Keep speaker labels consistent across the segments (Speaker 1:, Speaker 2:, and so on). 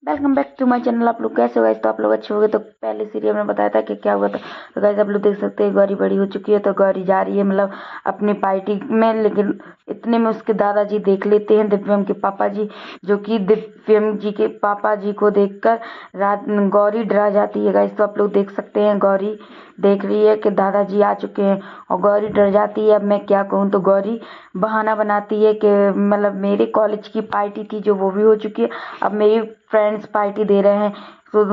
Speaker 1: Welcome back to my channel. आप लोग कैसे हो गाइस? तो आप लोग अच्छे हो गए। तो पहले सीरियल में बताया था कि क्या हुआ था। तो गाइस आप लोग देख सकते हैं गौरी बड़ी हो चुकी है। तो गौरी जा रही है मतलब अपनी पार्टी में, लेकिन इतने में उसके दादाजी देख लेते हैं दिव्यम के पापा जी, जो कि दिव्यम जी के पापा जी को देखकर रात गौरी डरा जाती है। गाइस तो आप लोग देख सकते हैं गौरी देख रही है कि दादाजी आ चुके हैं और गौरी डर जाती है। अब मैं क्या कहूँ, तो गौरी बहाना बनाती है कि मतलब मेरे कॉलेज की पार्टी थी जो वो भी हो चुकी है, अब मेरी फ्रेंड्स पार्टी दे रहे हैं। तो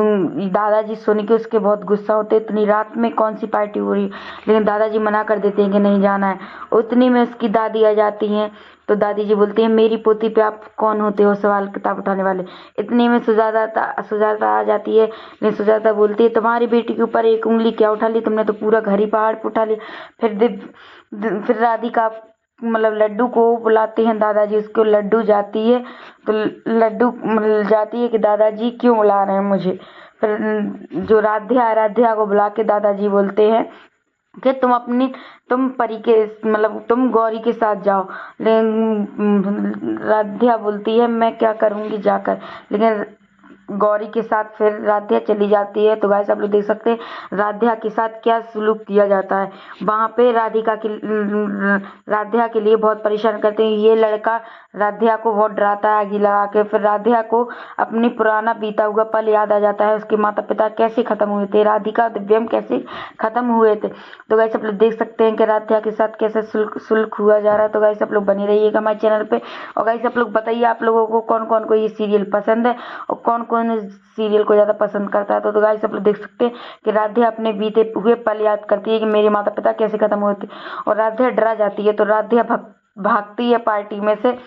Speaker 1: दादाजी सुन के उसके बहुत गुस्सा होते हैं, इतनी रात में कौन सी पार्टी हो रही है, लेकिन दादाजी मना कर देते हैं कि नहीं जाना है। उतनी में उसकी दादी आ जाती हैं। तो दादी जी बोलती हैं मेरी पोती पे आप कौन होते हो सवाल किताब उठाने वाले। इतनी में सुजाता आ जाती है, लेकिन सुजाता बोलती है तुम्हारी बेटी के ऊपर एक उंगली क्या उठा ली तुमने, तो पूरा घर ही पहाड़ पे उठा लिया। फिर राधिका मतलब लड्डू को बुलाते हैं दादाजी, उसको लड्डू जाती है। तो लड्डू जाती है कि दादाजी क्यों बुला रहे हैं मुझे। फिर जो राध्या को बुला के दादाजी बोलते हैं कि तुम परी के मतलब तुम गौरी के साथ जाओ। लेकिन राध्या बोलती है मैं क्या करूंगी जाकर, लेकिन गौरी के साथ फिर राध्या चली जाती है। तो गाइस आप लोग देख सकते हैं राध्या के साथ क्या सलूक किया जाता है। वहां पे राध्या के लिए बहुत परेशान करते हैं। ये लड़का राध्या को बहुत डराता है आगे लगा के। फिर राध्या को अपनी पुराना बीता हुआ पल याद आ जाता है, उसके माता पिता कैसे खत्म हुए थे, राधिका दिव्यम कैसे खत्म हुए थे। तो गाइस आप लोग देख सकते हैं कि राध्या के साथ कैसे सुलक हुआ जा रहा है। तो गाइस आप लोग बने रहिएगा हमारे चैनल पे। और गाइस आप लोग बताइए आप लोगों को कौन कौन को ये सीरियल पसंद है और कौन कौन इस सीरियल को ज्यादा पसंद करता है। तो गाइस आप लोग देख सकते हैं कि राध्या अपने बीते हुए पल याद करती है कि मेरे माता पिता कैसे खत्म हुए थे, और राध्या डरा जाती है। तो राध्या भागती है पार्टी में से।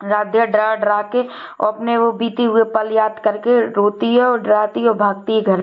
Speaker 1: राध्या डरा डरा के और अपने वो बीते हुए पल याद करके रोती है और डराती है और भागती है घर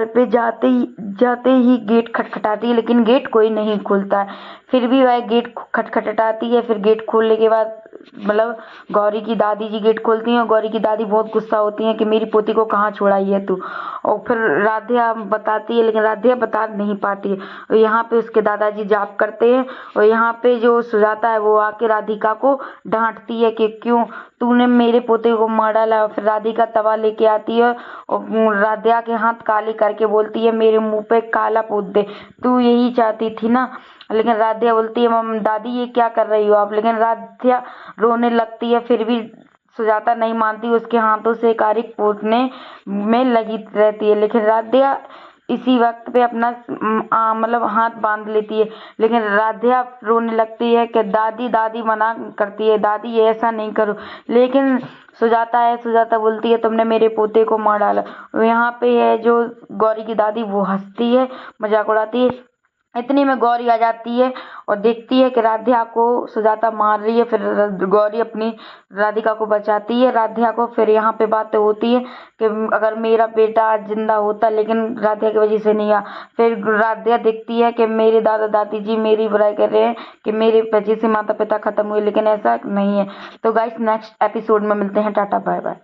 Speaker 1: पे जाते ही गेट खटखटाती है, लेकिन गेट कोई नहीं खोलता है। फिर भी वह गेट खटखटाती है। फिर गेट खोलने के बाद मतलब गौरी की दादी जी गेट खोलती हैं और गौरी की दादी बहुत गुस्सा होती हैं कि मेरी पोती को कहाँ छोड़ाई है तू। और फिर राध्या बताती है, लेकिन राध्या बता नहीं पाती है। और यहाँ पे उसके दादाजी जाप करते हैं और यहाँ पे जो सुजाता है वो आके राधिका को डांटती है कि क्यों तूने मेरे पोते को मार डाला। फिर राधिका तवा लेके आती है और राध्या के हाथ काले करके बोलती है मेरे मुंह पे काला पोत दे, तू यही चाहती थी ना। लेकिन राध्या बोलती है मम दादी ये क्या कर रही हो आप, लेकिन राध्या रोने लगती है। फिर भी सुजाता नहीं मानती, उसके हाथों से कारिक पोतने में लगी रहती है। लेकिन राध्या इसी वक्त पे अपना मतलब हाथ बांध लेती है, लेकिन राध्या रोने लगती है कि दादी दादी मना करती है, दादी ये ऐसा नहीं करो। लेकिन सुजाता बोलती है तुमने मेरे पोते को मार डाला। यहाँ पे है जो गौरी की दादी वो हंसती है, मजाक उड़ाती है। इतनी में गौरी आ जाती है और देखती है कि राधिका को सुजाता मार रही है। फिर गौरी अपनी राधिका को बचाती है राधिका को। फिर यहाँ पे बात होती है कि अगर मेरा बेटा आज जिंदा होता, लेकिन राधिका की वजह से नहीं आ। फिर राधिका देखती है कि मेरे दादा दादी जी मेरी बुराई कर रहे हैं कि मेरे वजह से माता पिता खत्म हुए, लेकिन ऐसा नहीं है। तो गाइस नेक्स्ट एपिसोड में मिलते हैं। Tata bye bye.